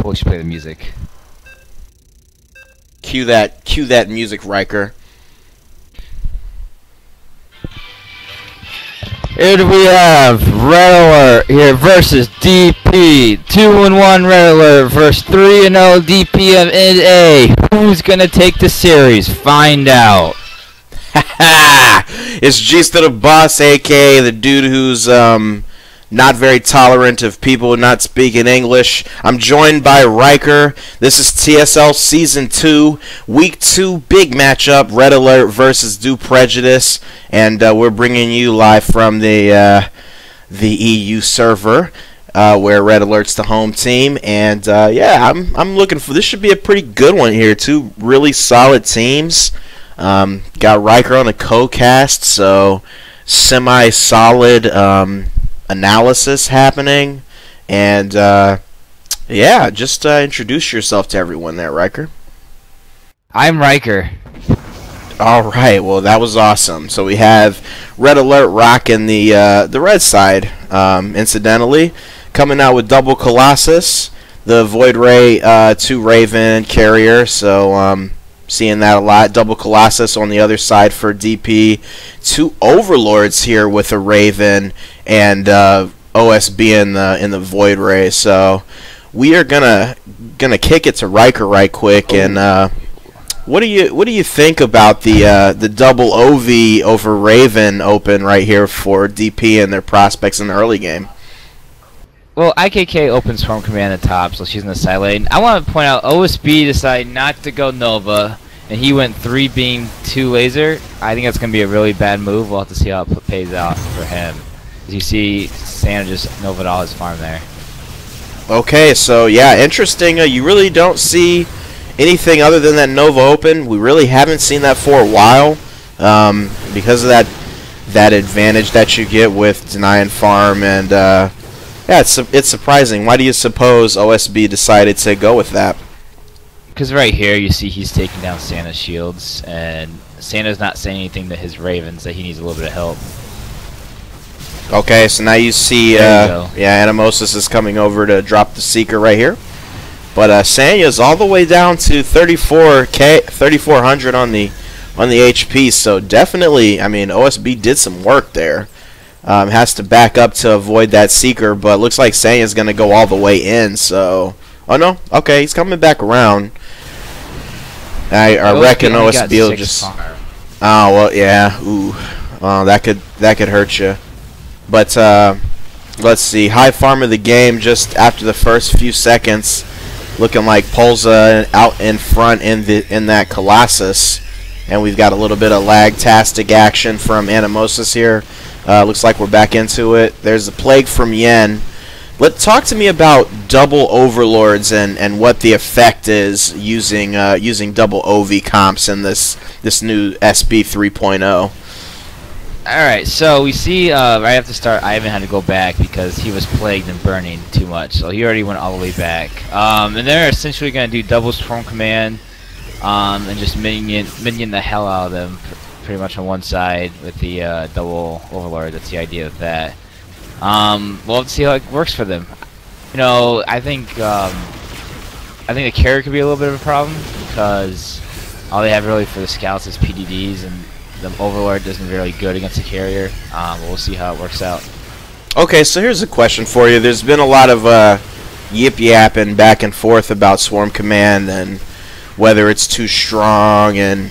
totally should play the music. Cue that music, Riker. Here we have Red Alert here versus DP. 2-1 Red Alert versus 3-0 DP of NA. Who's gonna take the series? Find out. It's gster the boss, aka the dude who's not very tolerant of people not speaking English. I'm joined by Riker. This is TSL Season 2, Week 2 big matchup, Red Alert versus Due Prejudice, and we're bringing you live from the EU server, where Red Alert's the home team, and yeah, I'm looking for this. Should be a pretty good one here. Two really solid teams. Got Riker on a co-cast, so semi-solid analysis happening, and yeah, just introduce yourself to everyone there, Riker. I'm Riker. Alright, well that was awesome. So we have Red Alert rocking the red side, incidentally, coming out with double Colossus, the Void Ray 2 Raven carrier, so seeing that a lot. Double Colossus on the other side for DP. Two Overlords here with a Raven and OSB in the Void Ray. So we are gonna kick it to Riker right quick. And what do you think about the double OV over Raven open right here for DP and their prospects in the early game? Well, IKK opens Swarm Command at the top, so she's in the side lane. I want to point out OSB decided not to go Nova, and he went 3 beam 2 laser. I think that's going to be a really bad move. We'll have to see how it pays out for him. As you see, Santa just Nova'd all his farm there. Okay, so yeah, interesting. You really don't see anything other than that Nova open. We really haven't seen that for a while, because of that advantage that you get with denying farm, and yeah, it's surprising. Why do you suppose OSB decided to go with that? Because right here you see he's taking down Santa's shields, and Santa's not saying anything to his Ravens that he needs a little bit of help. Okay, so now you see, yeah, Animosis is coming over to drop the Seeker right here. But Sanya's all the way down to 3,400 on the HP, so definitely, I mean, OSB did some work there. Has to back up to avoid that Seeker, but looks like Sanya's going to go all the way in, so... Oh, no? Okay, he's coming back around. I reckon OSB will just... Oh, well, yeah. Ooh. Oh, that could hurt you. But, let's see. High farm of the game just after the first few seconds. Looking like Polza out in front in that Colossus. And we've got a little bit of lag-tastic action from Animosis here. Looks like we're back into it. There's a Plague from Yen. Talk to me about double Overlords and what the effect is using double OV comps in this new SB 3.0. Alright, so we see right after the start, Ivan had to go back because he was plagued and burning too much, so he already went all the way back. And they're essentially going to do double Swarm Command and just minion the hell out of them pretty much on one side with the double Overlord. That's the idea of that. We'll have to see how it works for them. You know, I think the carrier could be a little bit of a problem because all they have really for the scouts is PDDs, and the Overlord isn't really good against the carrier. But we'll see how it works out. Okay, so here's a question for you. There's been a lot of yip-yapping back and forth about Swarm Command and whether it's too strong and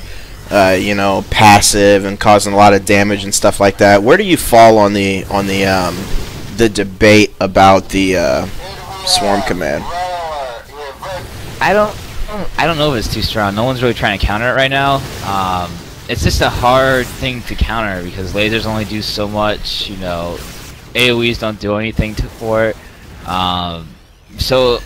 you know, passive and causing a lot of damage and stuff like that. Where do you fall on the debate about the Swarm Command? I don't know if it's too strong. No one's really trying to counter it right now. It's just a hard thing to counter because lasers only do so much. You know, AoEs don't do anything for it. So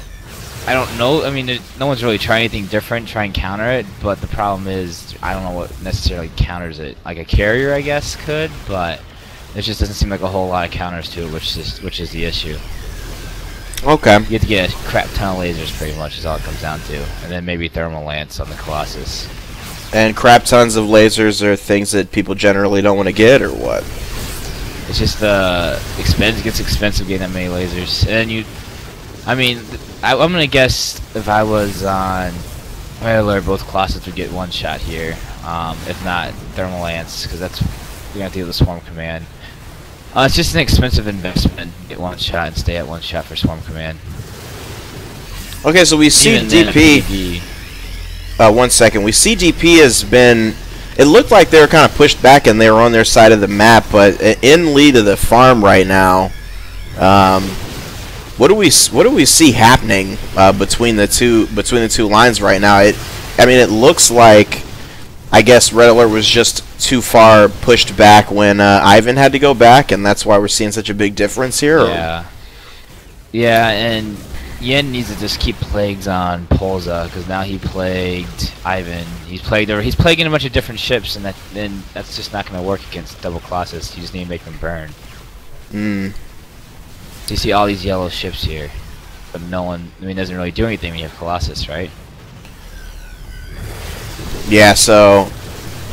I don't know. I mean, no one's really trying anything different, try and counter it. But the problem is, I don't know what necessarily counters it. Like a carrier, I guess, could, but it just doesn't seem like a whole lot of counters to it, which is the issue. Okay. You have to get a crap ton of lasers, pretty much, is all it comes down to, and then maybe thermal lance on the Colossus. And crap tons of lasers are things that people generally don't want to get, or what? It's just it gets expensive getting that many lasers, and I mean, I'm gonna guess if I was on Red Alert, both classes would get one shot here. If not, Thermal Lance, because that's we're gonna have to deal with the Swarm Command. It's just an expensive investment. Get one shot and stay at one shot for Swarm Command. Okay, so we see DP. 1 second. We see DP has been. It looked like they were kind of pushed back and they were on their side of the map, but in lead of the farm right now. What do we see happening between the two lines right now? I mean, it looks like, I guess Red Alert was just too far pushed back when Ivan had to go back, and that's why we're seeing such a big difference here. Yeah. Yeah, and Yen needs to just keep plagues on Polza, because now he plagued Ivan. He's plaguing a bunch of different ships, and that's just not going to work against double Colossus. You just need to make them burn. So you see all these yellow ships here, but no one, I mean, doesn't really do anything when you have Colossus, right? Yeah. So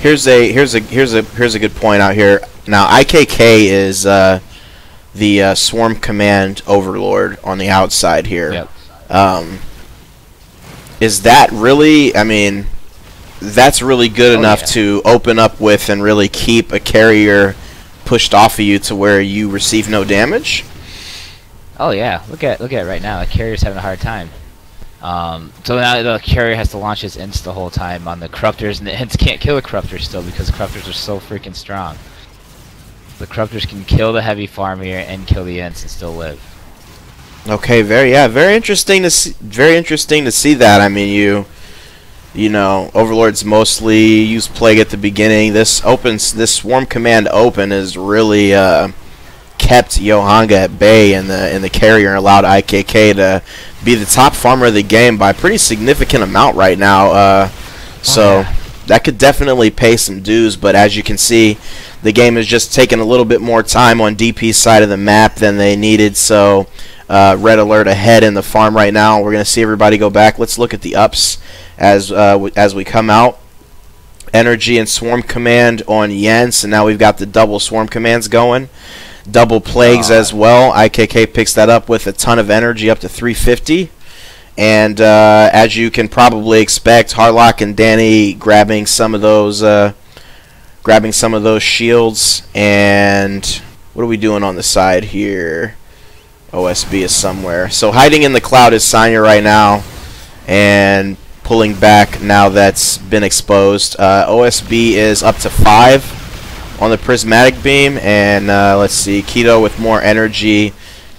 here's a good point out here. Now IKK is the Swarm Command Overlord on the outside here. Yep. Is that really? I mean, that's really good enough to open up with and really keep a carrier pushed off of you to where you receive no damage. Oh yeah, look at it right now. The carrier's having a hard time. So now the carrier has to launch his ints the whole time on the corruptors, and the ints can't kill the corruptors still because the corruptors are so freaking strong. The corruptors can kill the heavy farm here and kill the ints and still live. Okay, very interesting to see. Very interesting to see that. I mean, you know, Overlords mostly use plague at the beginning. This Swarm Command open is really kept Yohanga at bay in the carrier and allowed IKK to be the top farmer of the game by a pretty significant amount right now. So that could definitely pay some dues. But as you can see, the game is just taking a little bit more time on DP's side of the map than they needed. So Red Alert ahead in the farm right now. We're going to see everybody go back. Let's look at the ups as we come out. Energy and Swarm Command on Yen. So now we've got the double Swarm Commands going. Double plagues as well. IKK picks that up with a ton of energy, up to 350. And as you can probably expect, Harlock and Danny grabbing some of those shields. And what are we doing on the side here? OSB is somewhere. So hiding in the cloud is Sanya right now, and pulling back now that's been exposed. OSB is up to 5 on the prismatic beam, and let's see, Keto with more energy,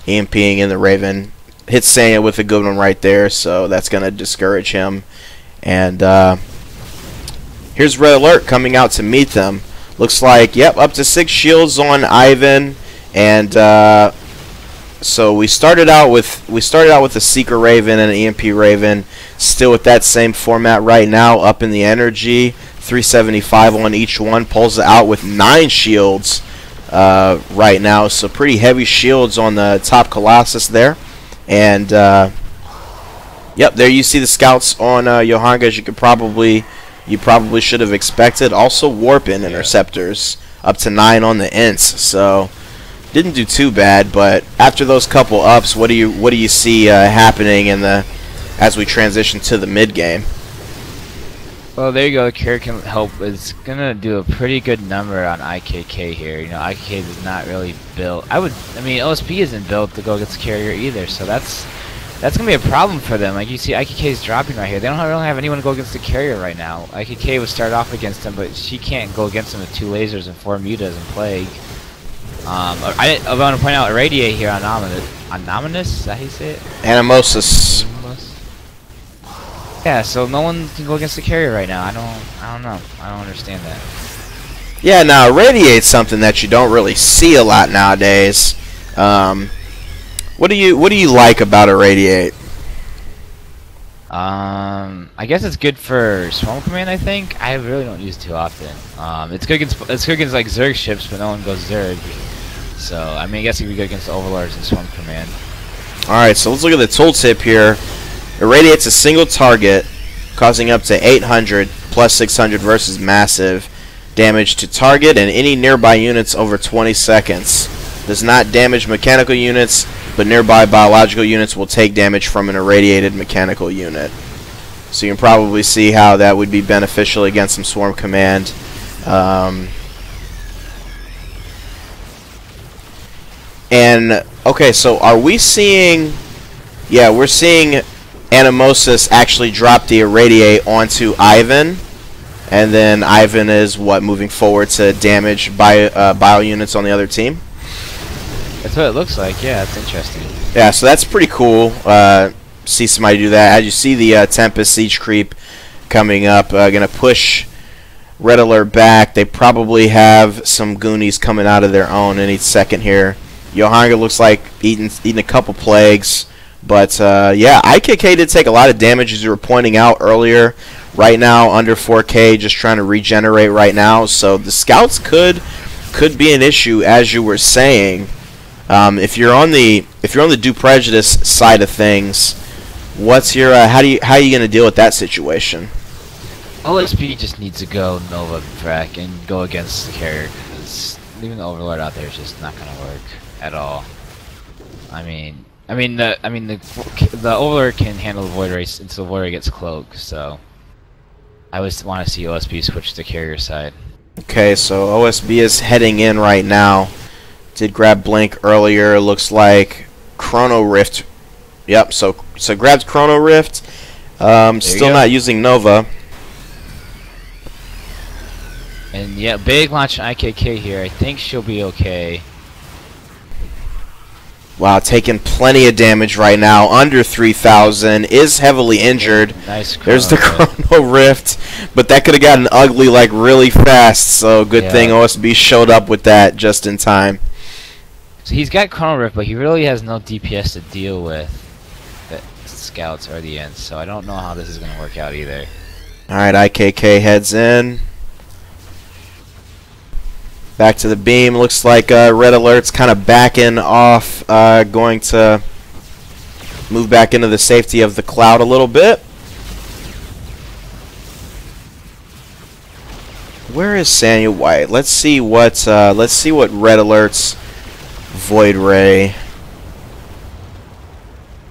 EMPing in the Raven. Hits Sanya with a good one right there, so that's going to discourage him. And here's Red Alert coming out to meet them. Looks like, yep, up to 6 shields on Ivan, and so we started out with a Seeker Raven and an EMP Raven, still with that same format right now, up in the energy. 375 on each one. Pulls it out with 9 shields right now, so pretty heavy shields on the top Colossus there. And yep, there you see the scouts on Yohanga, as you probably should have expected. Also warp-in interceptors, up to 9 on the ints, so didn't do too bad. But after those couple ups, what do you see happening as we transition to the mid game? Well, there you go. The carrier can help. It's gonna do a pretty good number on IKK here. You know, IKK is not really built. I mean, OSP isn't built to go against the carrier either. So that's gonna be a problem for them. Like you see, IKK is dropping right here. They don't really have anyone to go against the carrier right now. IKK would start off against them, but she can't go against them with 2 lasers and 4 mutas and plague. I want to point out Irradiate here on Anomalous. Is that how you say it? Animosis. Yeah, so no one can go against the carrier right now. I don't know. I don't understand that. Yeah, now Irradiate's something that you don't really see a lot nowadays. What do you like about Irradiate? I guess it's good for Swarm Command. I think I really don't use it too often. It's good against like Zerg ships, but no one goes Zerg. So I mean, I guess it could be good against Overlords and Swarm Command. All right, so let's look at the tooltip here. Irradiates a single target, causing up to 800 plus 600 versus massive damage to target and any nearby units over 20 seconds. Does not damage mechanical units, but nearby biological units will take damage from an irradiated mechanical unit. So you can probably see how that would be beneficial against some Swarm Command. And, okay, so are we seeing... Yeah, we're seeing Animosis actually drop the Irradiate onto Ivan. And then Ivan is, what, moving forward to damage bio units on the other team? That's what it looks like, yeah, that's interesting. Yeah, so that's pretty cool. See somebody do that. As you see the Tempest Siege Creep coming up, going to push Red Alert back. They probably have some Goonies coming out of their own any second here. Yohanga looks like eating a couple plagues. But, yeah, IKK did take a lot of damage, as you were pointing out earlier. Right now, under 4K, just trying to regenerate right now. So the Scouts could be an issue, as you were saying. If you're on the Due Prejudice side of things, what's your how are you going to deal with that situation? OSP just needs to go Nova track and go against the carrier, because leaving the Overlord out there is just not going to work at all. The Overlord can handle the Void Ray until the Void Ray gets cloaked, so I always want to see OSB switch to the carrier side. Okay, so OSB is heading in right now. Did grab Blink earlier. Looks like Chrono Rift. Yep, so grabbed Chrono Rift. Still not using Nova. And yeah, big launch IKK here. I think she'll be okay. Wow, taking plenty of damage right now. Under 3,000. Is heavily injured. Nice. There's the Chrono Rift. But that could have gotten ugly like really fast. So good thing OSB showed up with that just in time. So he's got Chrono Rift, but he really has no DPS to deal with the Scouts or the Ents. So I don't know how this is going to work out either. Alright, IKK heads in. Back to the beam. Looks like Red Alert's kind of backing off, going to move back into the safety of the cloud a little bit. Where is Sanya White? Let's see what Red Alert's Void Ray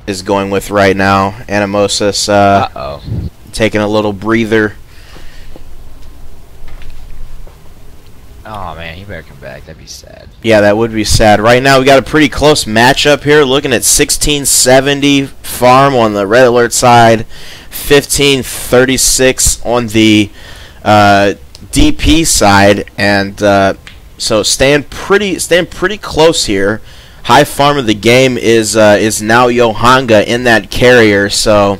is going with right now. Animosis taking a little breather. Oh man, he better come back. That'd be sad. Yeah, that would be sad. Right now we got a pretty close matchup here. Looking at 1670 farm on the Red Alert side, 1536 on the DP side, and so staying pretty close here. High farm of the game is now Yohanga in that carrier, so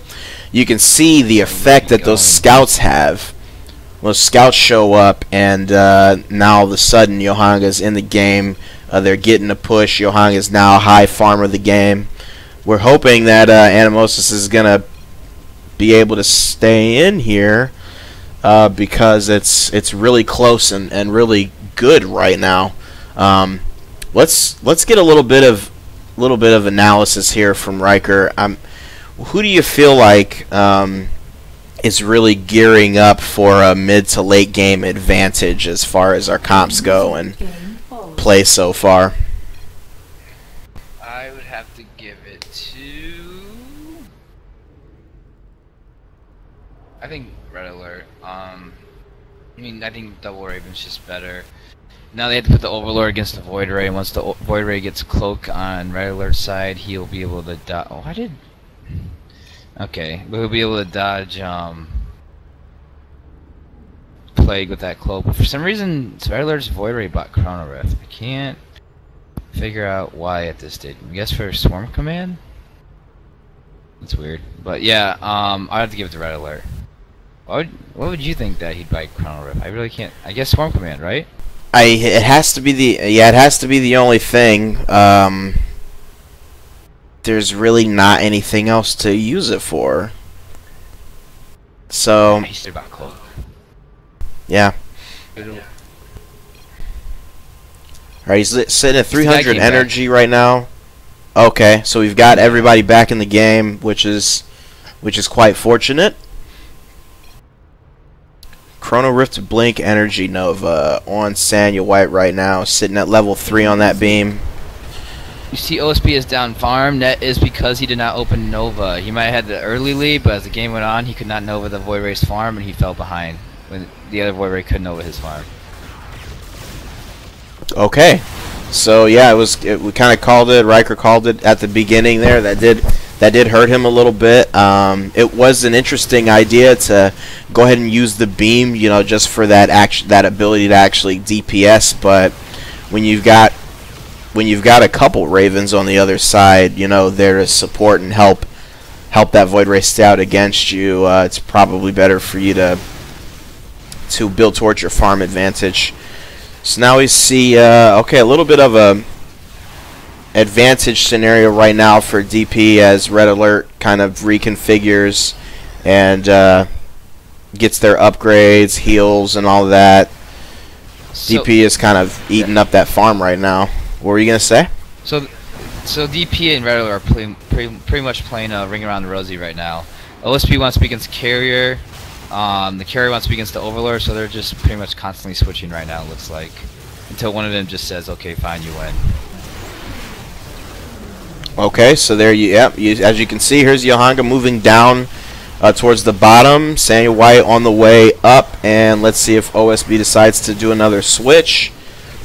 you can see the effect that those Scouts have. Those Scouts show up, and now all of a sudden Yohanga's in the game. They're getting a push. Yohanga's now high farmer of the game. We're hoping that Animosis is going to be able to stay in here because it's really close and really good right now. Let's get a little bit of analysis here from Riker. Who do you feel like is really gearing up for a mid to late game advantage as far as our comps go and play so far? I would have to give it to, I think Red Alert. I think Double Raven's just better. Now they have to put the Overlord against the Void Ray, and once the Void Ray gets cloak on Red Alert's side, he'll be able to dodge. Oh, I did. Okay, but he'll be able to dodge Plague with that cloak. But for some reason, Red Alert's Void Ray bought Chrono Rift. I can't figure out why at this stage. I guess for Swarm Command? That's weird. But yeah, I'd have to give it to Red Alert. What would you think that he'd buy Chrono Rift? I really can't. I guess Swarm Command, right? It has to be the only thing. There's really not anything else to use it for. So yeah. Alright, he's sitting at 300 energy right now. Okay, so we've got everybody back in the game, which is quite fortunate. Chrono Rift Blink Energy Nova on Sanya White right now, sitting at level 3 on that beam. You see OSB is down farm. That is because he did not open Nova. He might have had the early lead, but as the game went on, he could not Nova the Void Ray's farm, and he fell behind when the other Void Ray could Nova his farm. Okay, so yeah, we kind of called it. Riker called it at the beginning there. That did hurt him a little bit. It was an interesting idea to go ahead and use the beam, you know, just for that ability to actually DPS. But when you've got a couple Ravens on the other side, you know, there to support and help that Void Ray stay out against you, it's probably better for you to build towards your farm advantage. So now we see, okay, a little bit of a advantage scenario right now for DP as Red Alert kind of reconfigures and gets their upgrades, heals, and all that. So, DP is kind of eating up that farm right now. What were you gonna say? So DP and Red Alert are pretty much playing Ring Around the Rosie right now. OSP wants to be against Carrier. The Carrier wants to be against the Overlord, so they're just pretty much constantly switching right now, it looks like. Until one of them just says, okay, fine, you win. Okay, so there as you can see, here's Yohanga moving down towards the bottom. Samuel White on the way up, and let's see if OSB decides to do another switch.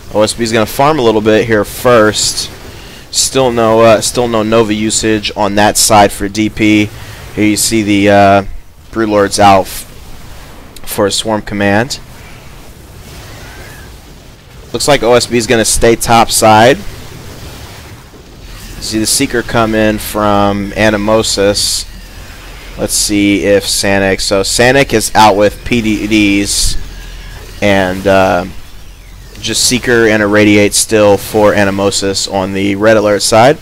OSB is going to farm a little bit here first. Still no Nova usage on that side for DP. Here you see the Broodlord's out for a Swarm Command. Looks like OSB is going to stay top side. See the Seeker come in from Animosis. Let's see if Sanic. So Sanic is out with PDDs and just Seeker and Irradiate still for Animosis on the Red Alert side.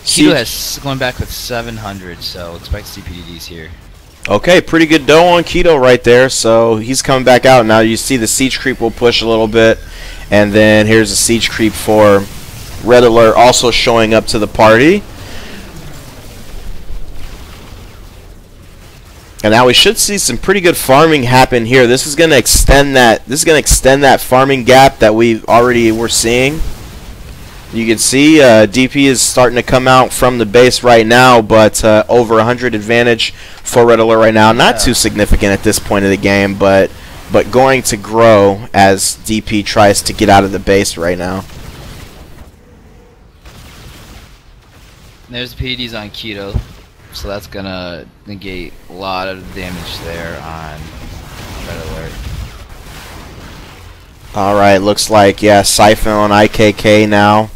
Keto has going back with 700, so expect to see PDDs here. Okay, pretty good dough on Keto right there, so he's coming back out. Now you see the Siege Creep will push a little bit, and then here's a Siege Creep for Red Alert also showing up to the party. And now we should see some pretty good farming happen here. This is going to extend that farming gap that we already were seeing. You can see DP is starting to come out from the base right now, but over 100 advantage for Red Alert right now. Not too significant at this point of the game, but going to grow as DP tries to get out of the base right now. There's the PDs on Keto, so that's going to negate a lot of damage there on Red Alert. Alright, looks like, yeah, Siphon on IKK now.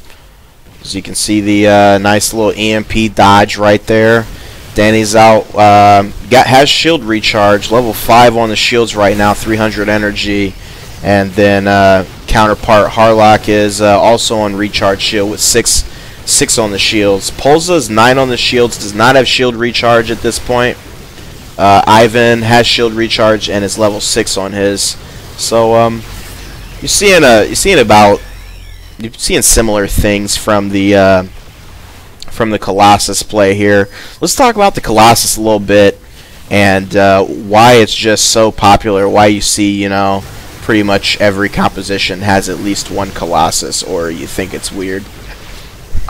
As you can see the nice little EMP dodge right there. Danny's out. Has shield recharge. Level 5 on the shields right now, 300 energy. And then counterpart Harlock is also on recharge shield with 6 on the shields. Polza's 9 on the shields. Does not have shield recharge at this point. Ivan has shield recharge and is level 6 on his. So you're seeing similar things from the Colossus play here. Let's talk about the Colossus a little bit and why it's just so popular. Why you see, you know, pretty much every composition has at least one Colossus, or you think it's weird.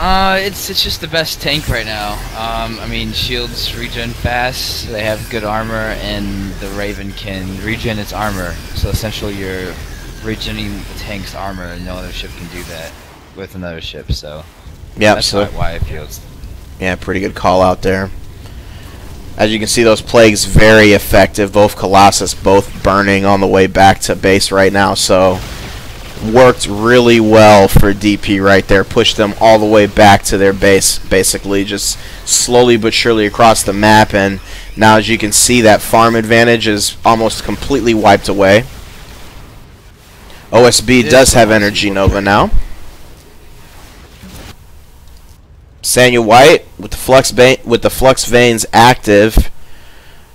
It's just the best tank right now. I mean, shields regen fast, they have good armor, and the Raven can regen its armor. So essentially you're regening the tank's armor, and no other ship can do that with another ship, so yeah, that's why it feels. Yeah, pretty good call out there. As you can see, those plagues very effective. Both Colossus both burning on the way back to base right now, so worked really well for DP right there. Pushed them all the way back to their base, basically just slowly but surely across the map, and now as you can see, that farm advantage is almost completely wiped away. OSB does have Energy Nova now. Samuel White with the Flux Veins active,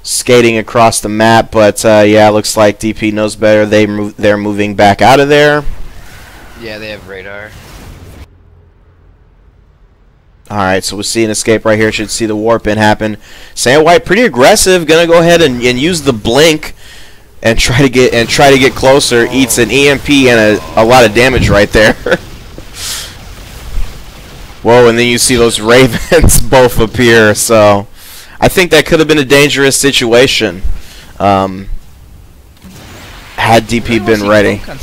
skating across the map, but yeah, looks like DP knows better. They're moving back out of there. Yeah, they have radar. Alright, so we'll see an escape right here. Should see the warp in happen. Samuel White pretty aggressive, gonna go ahead and use the blink and try to get closer. Eats an EMP and a lot of damage right there. Whoa, and then you see those ravens both appear. So I think that could have been a dangerous situation had DP been ready. Kind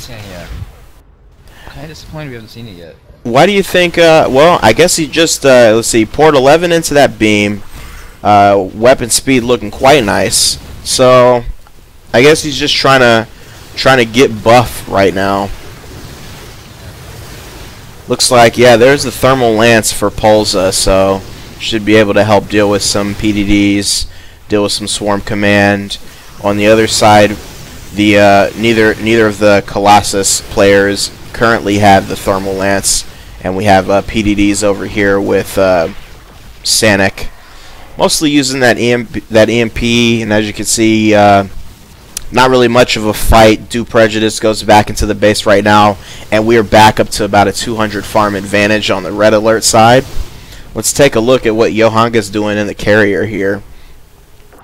of disappointed we haven't seen it yet. Why do you think? Well, I guess he just let's see, poured 11 into that beam. Weapon speed looking quite nice. So I guess he's just trying to get buff right now. Looks like, yeah, there's the thermal lance for Pulsa, so should be able to help deal with some PDDs, deal with some swarm command. On the other side, the neither of the Colossus players currently have the thermal lance, and we have PDDs over here with Sanic, mostly using that EMP, and as you can see, not really much of a fight. Due Prejudice goes back into the base right now, and we are back up to about a 200 farm advantage on the red alert side. Let's take a look at what Johanga's doing in the carrier here.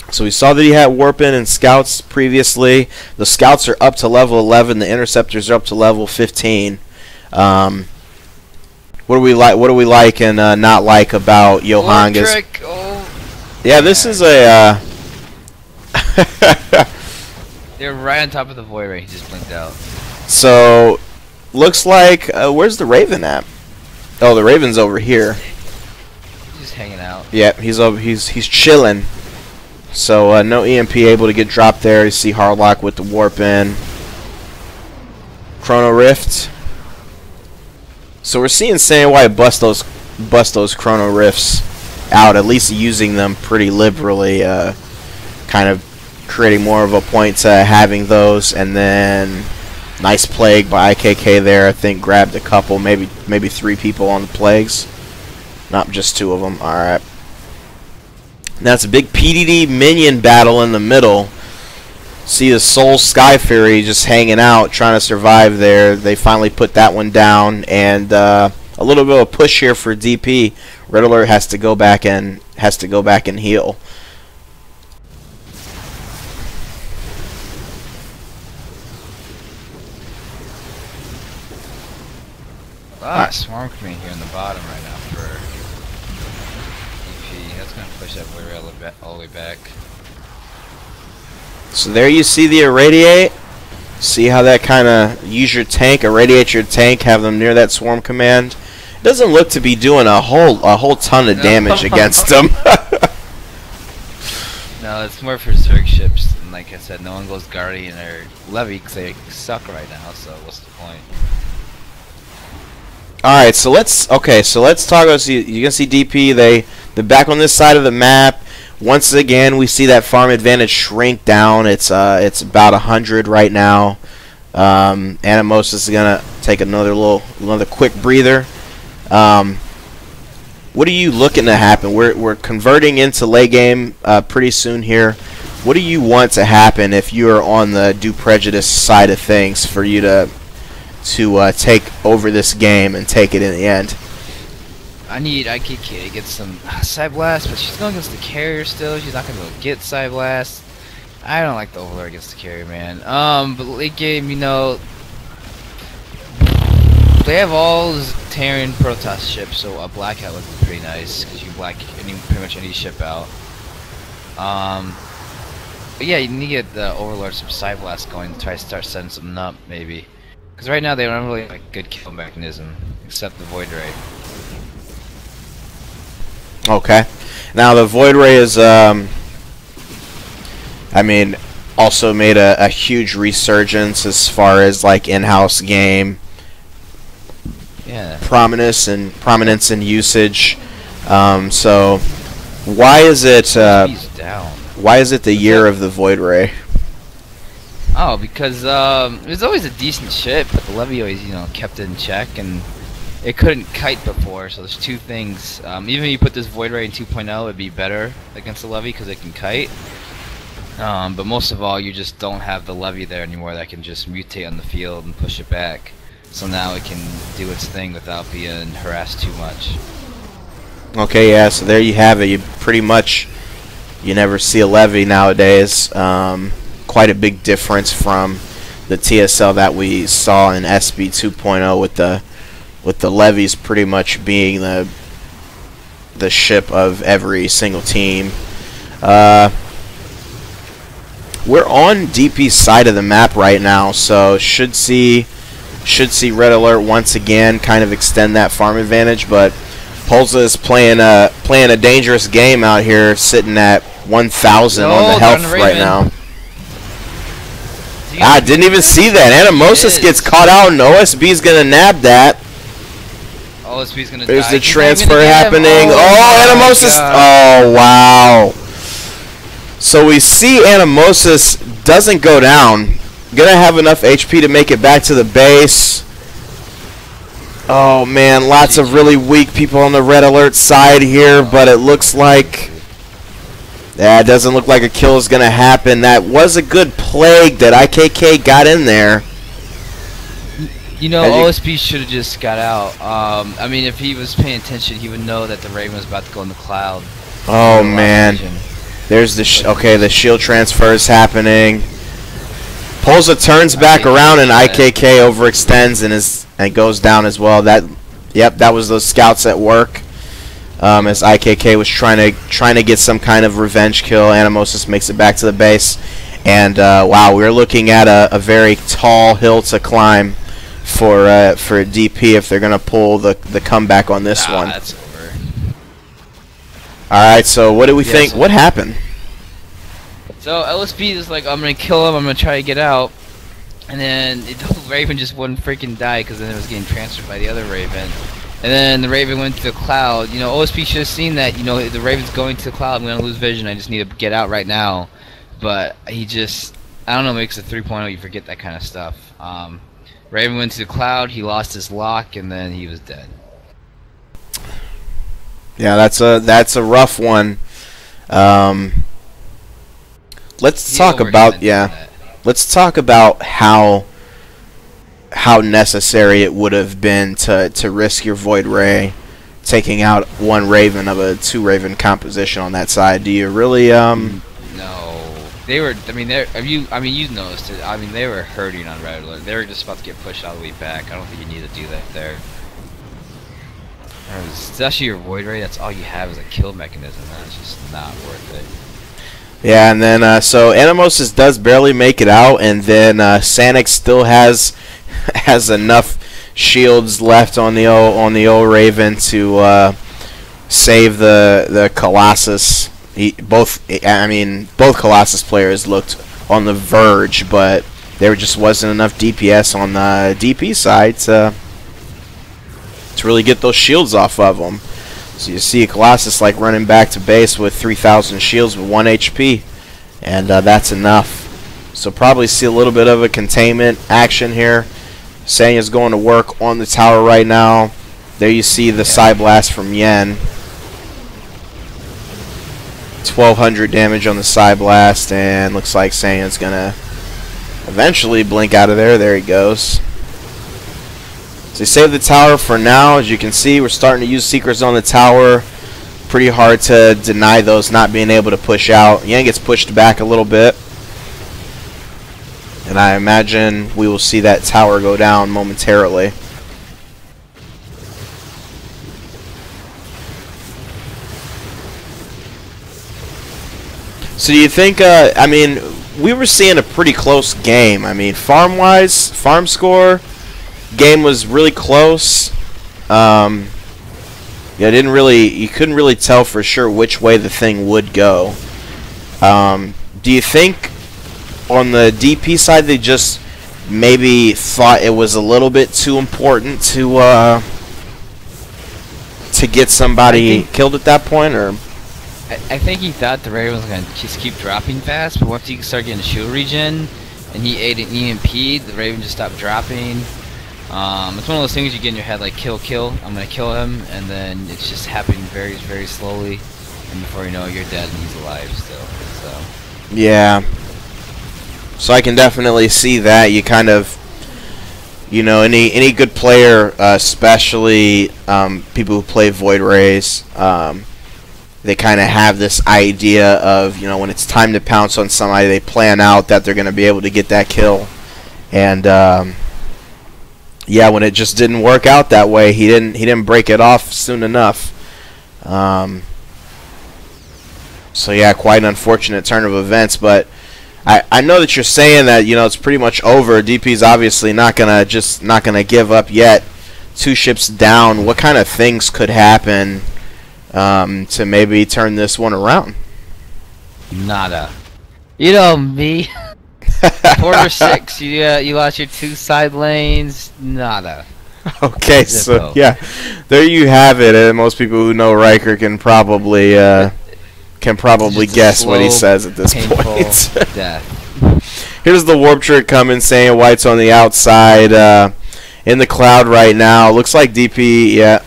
So we saw that he had Warpin and Scouts previously. The Scouts are up to level 11. The Interceptors are up to level 15. What do we like? What do we like and not like about Johanga's? Yeah, this is a. They're right on top of the void ray. He just blinked out. So, looks like where's the Raven at? Oh, the Raven's over here. He's just hanging out. Yeah, he's over. He's chilling. So no EMP able to get dropped there. You see Harlock with the warp in. Chrono Rift. So we're seeing Saiyan White bust those Chrono Rifts out, at least using them pretty liberally, kind of creating more of a point to having those. And then nice plague by IKK there. I think grabbed a couple, maybe 3 people on the plagues, not just 2 of them. All right. Now it's a big PDD minion battle in the middle. See the Soul Sky Fury just hanging out, trying to survive there. They finally put that one down, and a little bit of a push here for DP. Red Alert has to go back and heal. Swarm coming here in the bottom right now for DP. That's gonna push that void ray all the way back. So there you see the irradiate. See how that kind of use your tank, irradiate your tank, have them near that swarm command. Doesn't look to be doing a whole ton of damage against them. No, it's more for Zerg ships. And like I said, no one goes Guardian or Levy because they suck right now. So what's the point? All right, so let's talk about. You can see DP. They're back on this side of the map. Once again, we see that farm advantage shrink down. It's about 100 right now. Animosis is gonna take another quick breather. What are you looking to happen? We're converting into late game pretty soon here. What do you want to happen if you are on the Due Prejudice side of things for you to take over this game and take it in the end? I need IKK to get some Side Blast, but she's going against the carrier still. She's not going to be able to get Side Blast. I don't like the Overlord against the carrier, man. But late game, you know, they have all those Terran Protoss ships, so a Blackout would be pretty nice, because you black pretty much any ship out. But yeah, you need to get the Overlord some Side Blast going to try to start setting something up, maybe. Because right now they don't really have a good kill mechanism, except the Void Ray. Okay. Now the Void Ray is, I mean, also made a huge resurgence as far as like in-house game prominence and usage. So why is it the year of the Void Ray? Oh, because it was always a decent ship, but the Levy always, you know, kept it in check, and it couldn't kite before. So there's 2 things. Even if you put this Void Ray in 2.0, it'd be better against the Levy because it can kite. But most of all, you just don't have the Levy there anymore that can just mutate on the field and push it back. So now it can do its thing without being harassed too much. Okay, yeah. So there you have it. You never see a Levy nowadays. Quite a big difference from the TSL that we saw in SB 2.0 with the levies pretty much being the the ship of every single team. We're on DP's side of the map right now, so should see red alert once again, kind of extend that farm advantage. But Polza is playing a dangerous game out here, sitting at 1,000 on the health right now. I didn't even see that. Animosis gets caught out, and OSB's gonna nab that. OSB's gonna There's die. the transfer happening. Oh, Animosis! Oh, wow. So we see Animosis doesn't go down. Gonna have enough HP to make it back to the base. Oh man, lots of really weak people on the red alert side here, but it looks like it doesn't look like a kill is gonna happen. That was a good plague that IKK got in there. You know, OSB should have just got out. I mean, if he was paying attention, he would know that the Raven was about to go in the cloud. Oh man. There's the the shield transfer is happening. Polza turns back around and IKK overextends and goes down as well. That was those scouts at work. As IKK was trying to get some kind of revenge kill. Animosis makes it back to the base, and wow, we're looking at a very tall hill to climb for DP if they're gonna pull the comeback on this one. That's over. Alright, so what do we think? What happened? So LSP is like, I'm gonna kill him, I'm gonna try to get out. And then the Raven just wouldn't freaking die because then it was getting transferred by the other Raven. And then the Raven went to the cloud. You know, OSP should have seen that, you know, the Raven's going to the cloud, I'm gonna lose vision, I just need to get out right now. But he just, I don't know, makes a 3.0, you forget that kind of stuff. Raven went to the cloud, he lost his lock, and then he was dead. Yeah, that's a rough one. Let's talk about let's talk about how necessary it would have been to risk your Void Ray, taking out one Raven of a 2 Raven composition on that side. Do you really No, they were. I mean, you noticed it. I mean, they were hurting on Red Alert. They were just about to get pushed all the way back. I don't think you need to do that there. Especially your Void Ray, that's all you have is a kill mechanism. That's just not worth it. Yeah, and then so Animosis does barely make it out, and then Sanic still has enough shields left on the old Raven to save the Colossus. Both Colossus players looked on the verge, but there just wasn't enough DPS on the DP side to really get those shields off of them. So you see a Colossus like running back to base with 3,000 shields with 1 HP, and that's enough. So probably see a little bit of a containment action here. Sanya's going to work on the tower right now. There you see the Psy Blast from Yen. 1,200 damage on the Psy Blast, and looks like Sanya's gonna eventually blink out of there. There he goes. So save the tower for now. As you can see, we're starting to use Seekers on the tower. Pretty hard to deny those not being able to push out. Yang gets pushed back a little bit, and I imagine we will see that tower go down momentarily. So do you think, I mean, we were seeing a pretty close game. I mean, farm-wise, farm score, game was really close. Yeah, you couldn't really tell for sure which way the thing would go. Do you think on the DP side they just maybe thought it was a little bit too important to get somebody killed at that point, or? I think he thought the Raven was going to just keep dropping fast, but once he started getting shield regen and he ate an EMP, the Raven just stopped dropping. It's one of those things you get in your head, like kill, I'm going to kill him, and then it's just happening very, very slowly, and before you know it, you're dead and he's alive still. So. Yeah. So I can definitely see that. You kind of, you know, any good player, especially people who play Void Rays, they kind of have this idea of, you know, when it's time to pounce on somebody, they plan out that they're going to be able to get that kill. And yeah, when it just didn't work out that way, he didn't break it off soon enough. So yeah, quite an unfortunate turn of events, but I know that you're saying that, you know, it's pretty much over. DP's obviously not gonna give up yet. 2 ships down. What kind of things could happen to maybe turn this one around? Nada. You know me. Quarter 6. You lost your 2 side lanes. Nada. Okay, so yeah, there you have it. And most people who know Riker can probably guess what he says at this point. Death. Here's the warp trick coming, saying White's on the outside in the cloud right now. Looks like DP, yeah,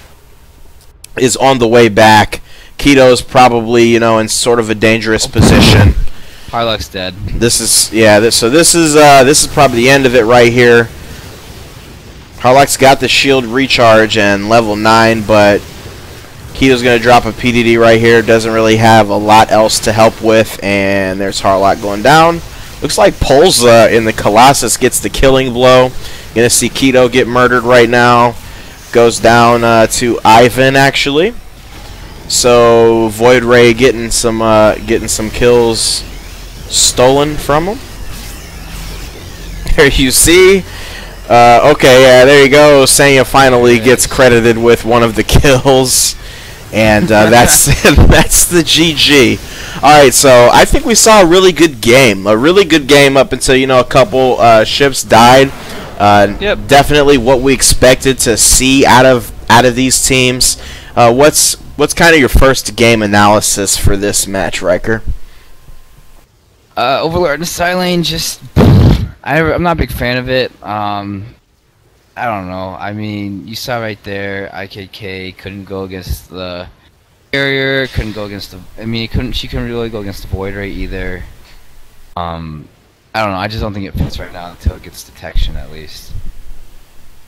is on the way back. Keto's probably, you know, in sort of a dangerous position. Harlock's dead. This is, yeah. This is probably the end of it right here. Harlock's got the shield recharge and level 9, but Keto's going to drop a PDD right here. Doesn't really have a lot else to help with, and there's Harlock going down. Looks like Polza in the Colossus gets the killing blow. Going to see Keto get murdered right now. Goes down to Ivan, actually. So Void Ray getting some kills stolen from him. There you see. Okay, yeah, there you go. Sanya finally gets credited with one of the kills, and that's that's the GG. All right, so I think we saw a really good game up until, you know, a couple ships died. Yep. Definitely what we expected to see out of these teams. What's kind of your first game analysis for this match, Riker? Overlord and Silane, just I'm not a big fan of it. I don't know. I mean, you saw right there, IKK couldn't go against the carrier, couldn't go against the. I mean, she couldn't really go against the Void Ray either. I don't know. I just don't think it fits right now until it gets detection, at least.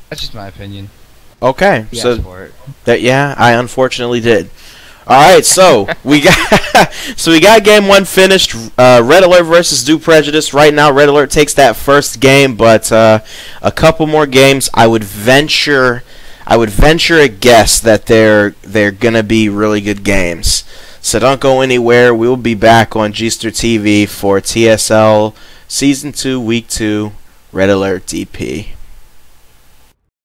That's just my opinion. Okay, You so asked for it. yeah, I unfortunately did. All right, so we got game 1 finished. Red Alert versus Due Prejudice. Right now, Red Alert takes that first game, but a couple more games. I would venture a guess that they're gonna be really good games. So don't go anywhere. We will be back on gster TV for TSL Season 2, Week 2, Red Alert DP.